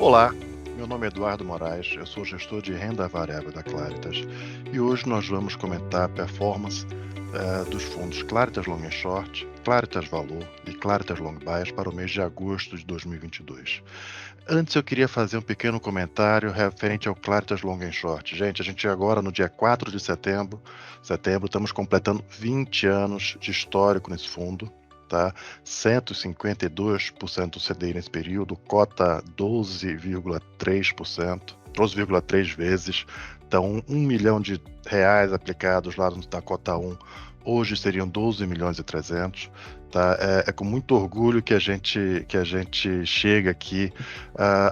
Olá, meu nome é Eduardo Moraes, eu sou gestor de renda variável da Claritas e hoje nós vamos comentar a performance dos fundos Claritas Long and Short, Claritas Valor e Claritas Long Bias para o mês de agosto de 2022. Antes eu queria fazer um pequeno comentário referente ao Claritas Long and Short. Gente, a gente agora no dia 4 de setembro, estamos completando 20 anos de histórico nesse fundo. Tá? 152% do CDI nesse período, cota 12,3%, 12,3 vezes. Então, R$ 1 milhão aplicados lá na cota 1, hoje seriam 12 milhões e 300. Tá? É com muito orgulho que a gente chega aqui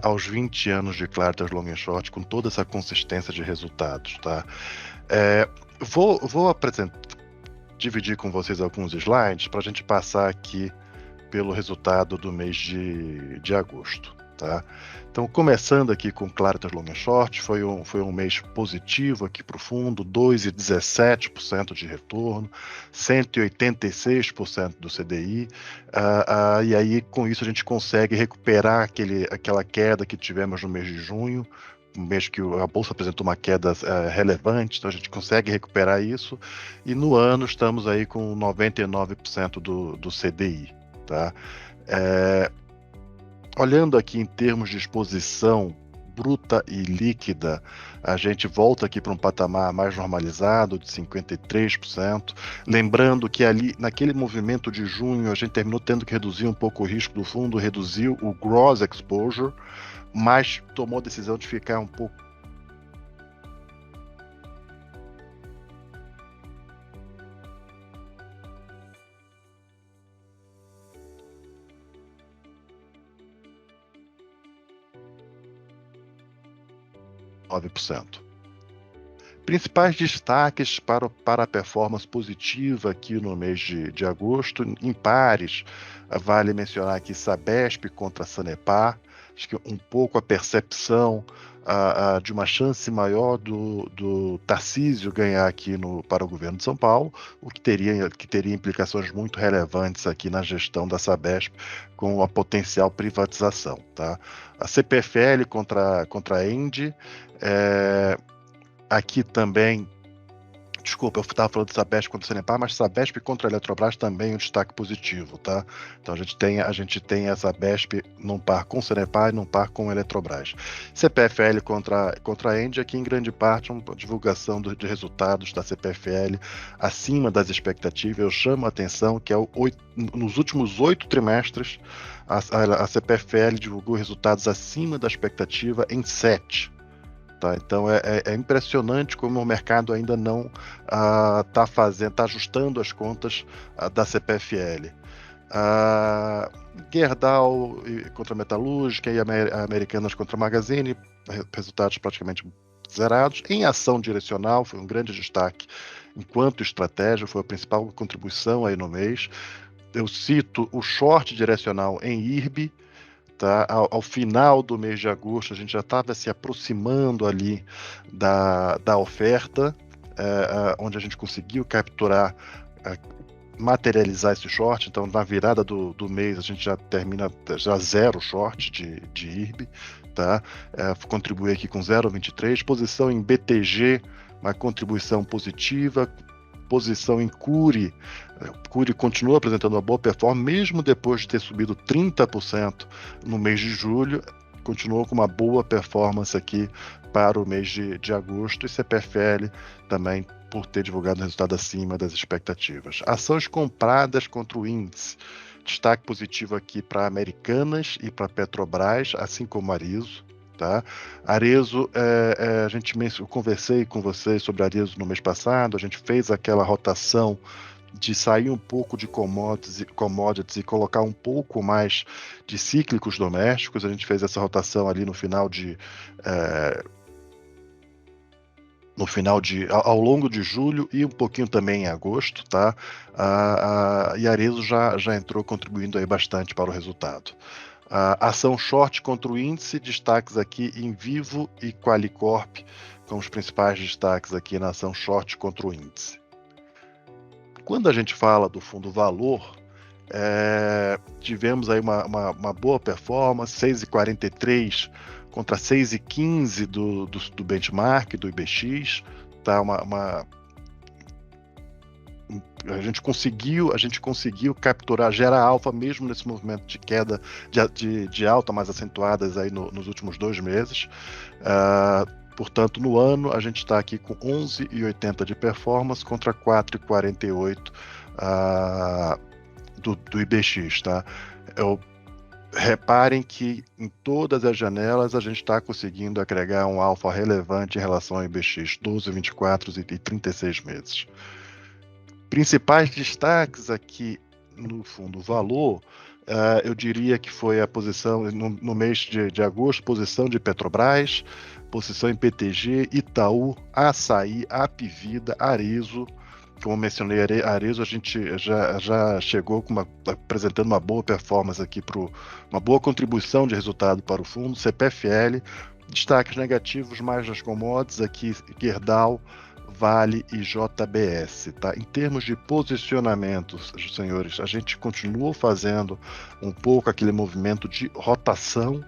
aos 20 anos de Claritas Long and Short com toda essa consistência de resultados. Tá? Vou dividir com vocês alguns slides para a gente passar aqui pelo resultado do mês de agosto. Tá? Então, começando aqui com Claritas Long and Short, foi um mês positivo aqui para o fundo, 2,17% de retorno, 186% do CDI, e aí com isso a gente consegue recuperar aquela queda que tivemos no mês de junho, um mês que a bolsa apresentou uma queda relevante, então a gente consegue recuperar isso, e no ano estamos aí com 99% do CDI. Tá? Olhando aqui em termos de exposição bruta e líquida, a gente volta aqui para um patamar mais normalizado de 53%. Lembrando que ali, naquele movimento de junho, a gente terminou tendo que reduzir um pouco o risco do fundo, reduziu o gross exposure, mas tomou a decisão de ficar um pouco 9%. Principais destaques para a performance positiva aqui no mês de agosto, em pares, vale mencionar aqui Sabesp contra Sanepar, acho que um pouco a percepção de uma chance maior do Tarcísio ganhar aqui para o governo de São Paulo, o que teria implicações muito relevantes aqui na gestão da Sabesp com a potencial privatização. Tá? A CPFL contra a Engie, aqui também, desculpa, eu estava falando de Sabesp contra a Sanepar, mas Sabesp contra a Eletrobras também um destaque positivo, tá? Então a gente tem a Sabesp num par com Sanepar e num par com a Eletrobras. CPFL contra a Engie, aqui em grande parte uma divulgação de resultados da CPFL acima das expectativas. Eu chamo a atenção que nos últimos 8 trimestres a CPFL divulgou resultados acima da expectativa em 7. Tá? Então é impressionante como o mercado ainda não está ajustando as contas da CPFL. Gerdau contra a Metalúrgica e Americanas contra a Magazine, resultados praticamente zerados. Em ação direcional, foi um grande destaque enquanto estratégia, foi a principal contribuição aí no mês. Eu cito o short direcional em IRB. Tá? Ao final do mês de agosto, a gente já estava se aproximando ali da oferta, onde a gente conseguiu capturar, materializar esse short. Então, na virada do mês, a gente já termina zero short de IRB, tá? Contribui aqui com 0,23. Posição em BTG, uma contribuição positiva. Posição em Cury continua apresentando uma boa performance, mesmo depois de ter subido 30% no mês de julho, continuou com uma boa performance aqui para o mês de agosto, e CPFL também por ter divulgado um resultado acima das expectativas. Ações compradas contra o índice, destaque positivo aqui para Americanas e para Petrobras, assim como Arezzo. Tá? Arezzo, eu conversei com vocês sobre Arezzo no mês passado, a gente fez aquela rotação de sair um pouco de commodities e colocar um pouco mais de cíclicos domésticos. A gente fez essa rotação ali ao longo de julho e um pouquinho também em agosto, tá? E Arezzo já entrou contribuindo aí bastante para o resultado. Ação short contra o índice, destaques aqui em Vivo e Qualicorp, como os principais destaques aqui na ação short contra o índice. Quando a gente fala do fundo valor, tivemos aí uma boa performance, 6,43 contra 6,15 do benchmark, do IBX, tá? A gente conseguiu capturar, gerar alfa mesmo nesse movimento de queda, de alta mais acentuadas aí nos últimos 2 meses. Portanto, no ano, a gente está aqui com 11,80 de performance contra 4,48 do IBX, tá? Reparem que em todas as janelas a gente está conseguindo agregar um alfa relevante em relação ao IBX, 12, 24 e 36 meses. Principais destaques aqui no fundo valor, eu diria que foi a posição no mês de agosto, posição de Petrobras, posição em PTG, Itaú, Assaí, Apivida, Arezzo. Como mencionei, Arezzo a gente já chegou apresentando uma boa performance aqui, uma boa contribuição de resultado para o fundo. CPFL, destaques negativos mais nas commodities aqui, Gerdau, Vale e JBS, tá? Em termos de posicionamentos, senhores, a gente continuou fazendo um pouco aquele movimento de rotação,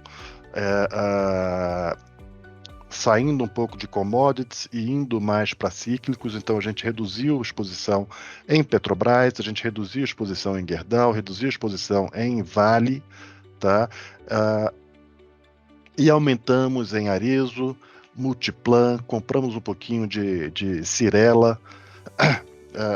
saindo um pouco de commodities e indo mais para cíclicos. Então a gente reduziu a exposição em Petrobras, a gente reduziu a exposição em Gerdau, reduziu a exposição em Vale, tá? E aumentamos em Arezzo, Multiplan, compramos um pouquinho de Cyrela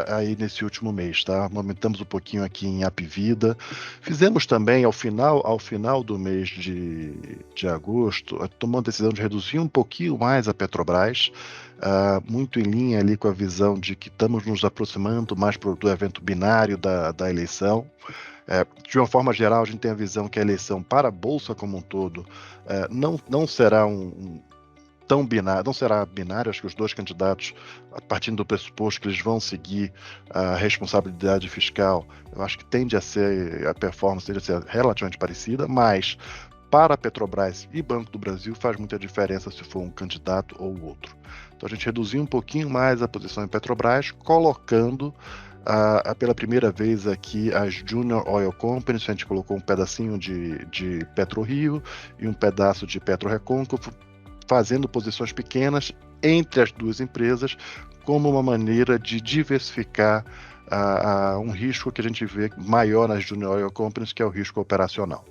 aí nesse último mês, tá? Aumentamos um pouquinho aqui em Apivida. Fizemos também ao final do mês de agosto, tomamos a decisão de reduzir um pouquinho mais a Petrobras, muito em linha ali com a visão de que estamos nos aproximando mais do evento binário da eleição. De uma forma geral, a gente tem a visão que a eleição para a Bolsa como um todo não será tão binário, não será binário. Acho que os dois candidatos, partindo do pressuposto que eles vão seguir a responsabilidade fiscal, eu acho que a performance tende a ser relativamente parecida, mas para a Petrobras e Banco do Brasil faz muita diferença se for um candidato ou outro. Então a gente reduziu um pouquinho mais a posição em Petrobras, colocando pela primeira vez aqui as Junior Oil Companies. A gente colocou um pedacinho de PetroRio e um pedaço de PetroRecôncavo, fazendo posições pequenas entre as duas empresas, como uma maneira de diversificar um risco que a gente vê maior nas Junior Oil Companies, que é o risco operacional.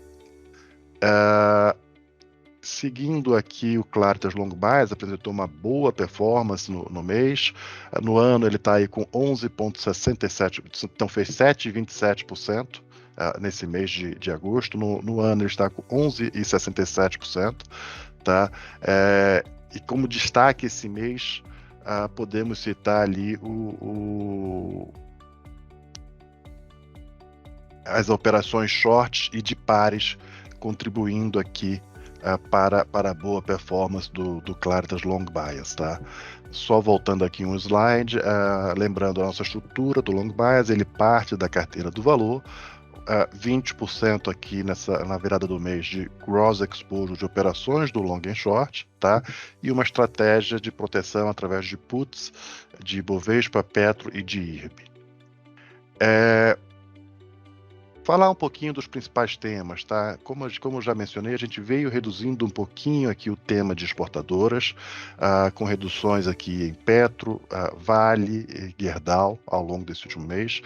Seguindo aqui, o Claritas Long Bias apresentou uma boa performance no mês. No ano ele está aí com 11,67%, então fez 7,27% nesse mês de agosto. No ano ele está com 11,67%. Tá? E como destaque esse mês, podemos citar ali as operações shorts e de pares, contribuindo aqui para a boa performance do Claritas Long Bias, tá? Só voltando aqui um slide, lembrando a nossa estrutura do Long Bias, ele parte da carteira do valor, 20% aqui na virada do mês de gross exposure de operações do long and short, tá? E uma estratégia de proteção através de puts de Bovespa, Petro e de IRB. Falar um pouquinho dos principais temas, tá? Como eu já mencionei, a gente veio reduzindo um pouquinho aqui o tema de exportadoras, com reduções aqui em Petro, Vale e Gerdau ao longo desse último mês,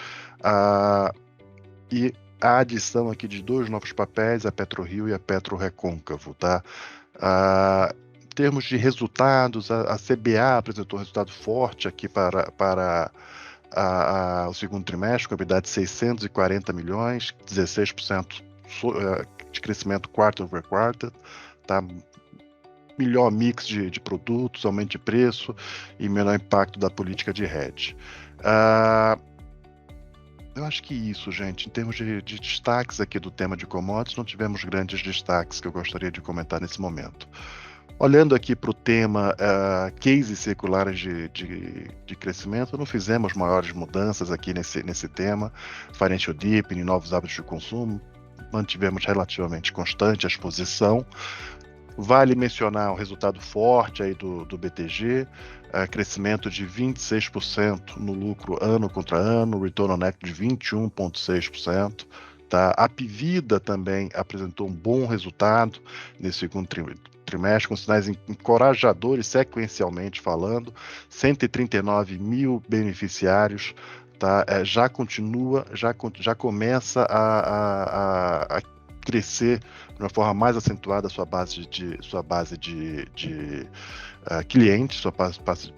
e a adição aqui de 2 novos papéis, a PetroRio e a PetroRecôncavo, tá? Em termos de resultados, a CBA apresentou um resultado forte aqui para o segundo trimestre, com a EBITDA de 640 milhões, 16% de crescimento quarter over quarter, tá? Melhor mix de produtos, aumento de preço e menor impacto da política de hedge. Eu acho que isso, gente. Em termos de destaques aqui do tema de commodities, não tivemos grandes destaques que eu gostaria de comentar nesse momento. Olhando aqui para o tema cases seculares de crescimento, não fizemos maiores mudanças aqui nesse tema. Financial deepening, novos hábitos de consumo, mantivemos relativamente constante a exposição. Vale mencionar o resultado forte aí do BTG, crescimento de 26% no lucro ano contra ano, return on equity de 21,6%. Tá? A Apivida também apresentou um bom resultado nesse segundo trimestre, com sinais encorajadores sequencialmente falando, 139 mil beneficiários, tá? Já continua, já começa a crescer de uma forma mais acentuada a sua base de clientes, sua base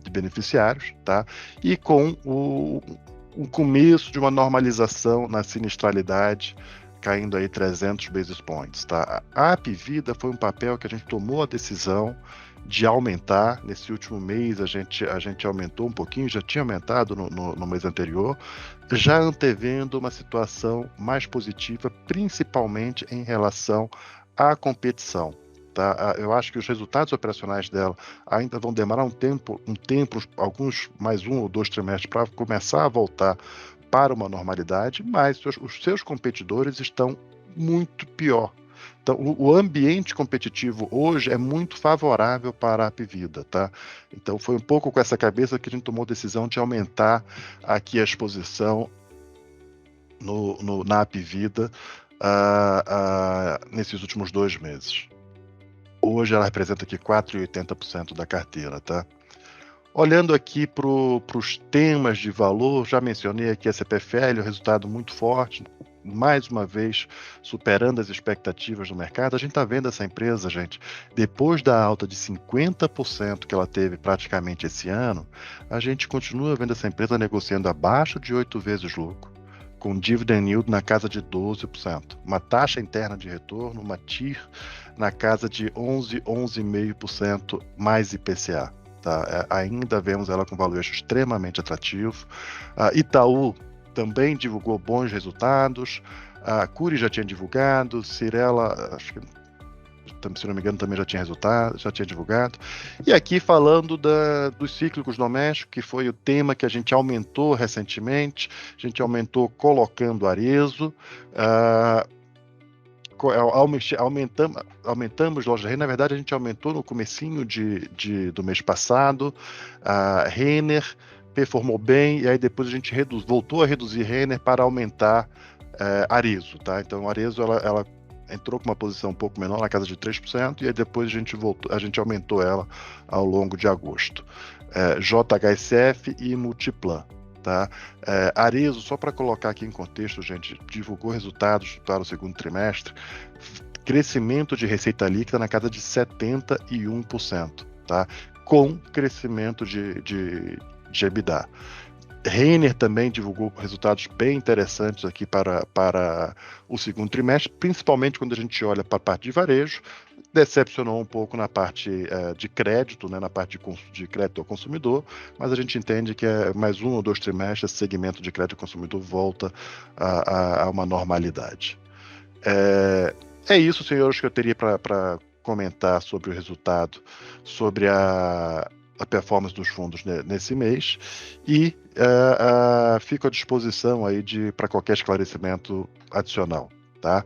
de beneficiários, tá? E com o começo de uma normalização na sinistralidade, caindo aí 300 basis points, tá? A Apvida foi um papel que a gente tomou a decisão de aumentar. Nesse último mês a gente aumentou um pouquinho, já tinha aumentado no mês anterior, já antevendo uma situação mais positiva, principalmente em relação à competição. Tá? Eu acho que os resultados operacionais dela ainda vão demorar um tempo, alguns mais 1 ou 2 trimestres para começar a voltar para uma normalidade, mas os seus competidores estão muito pior. Então, o ambiente competitivo hoje é muito favorável para a Apvida, tá? Então, foi um pouco com essa cabeça que a gente tomou a decisão de aumentar aqui a exposição na Apvida nesses últimos 2 meses. Hoje ela representa aqui 4,80% da carteira, tá? Olhando aqui para os temas de valor, já mencionei aqui a CPFL, o resultado muito forte, mais uma vez superando as expectativas do mercado. A gente está vendo essa empresa, gente, depois da alta de 50% que ela teve praticamente esse ano, a gente continua vendo essa empresa negociando abaixo de 8 vezes lucro, com dividend yield na casa de 12%, uma taxa interna de retorno, uma TIR na casa de 11,5% mais IPCA. Tá? Ainda vemos ela com valuation extremamente atrativo. A Itaú também divulgou bons resultados, a Cury já tinha divulgado, Cyrela, acho que, se não me engano, também já tinha divulgado. E aqui falando dos cíclicos domésticos, que foi o tema que a gente aumentou recentemente, a gente aumentou colocando Arezzo, aumentamos loja Renner. Na verdade, a gente aumentou no comecinho do mês passado. A Renner performou bem, e aí depois a gente voltou a reduzir Renner para aumentar Arezzo, tá? Então, Arezzo, ela entrou com uma posição um pouco menor, na casa de 3%, e aí depois a gente aumentou ela ao longo de agosto. JHSF e Multiplan. Tá? Arezzo, só para colocar aqui em contexto, gente, divulgou resultados para o segundo trimestre, crescimento de receita líquida na casa de 71%, tá? Com crescimento de EBITDA. Renner também divulgou resultados bem interessantes aqui para o segundo trimestre, principalmente quando a gente olha para a parte de varejo. Decepcionou um pouco na parte de crédito, né, na parte de crédito ao consumidor, mas a gente entende que mais 1 ou 2 trimestres esse segmento de crédito ao consumidor volta a uma normalidade. É isso, senhores, que eu teria para comentar sobre o resultado, sobre a performance dos fundos nesse mês, e fico à disposição aí para qualquer esclarecimento adicional, tá?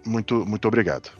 Muito obrigado.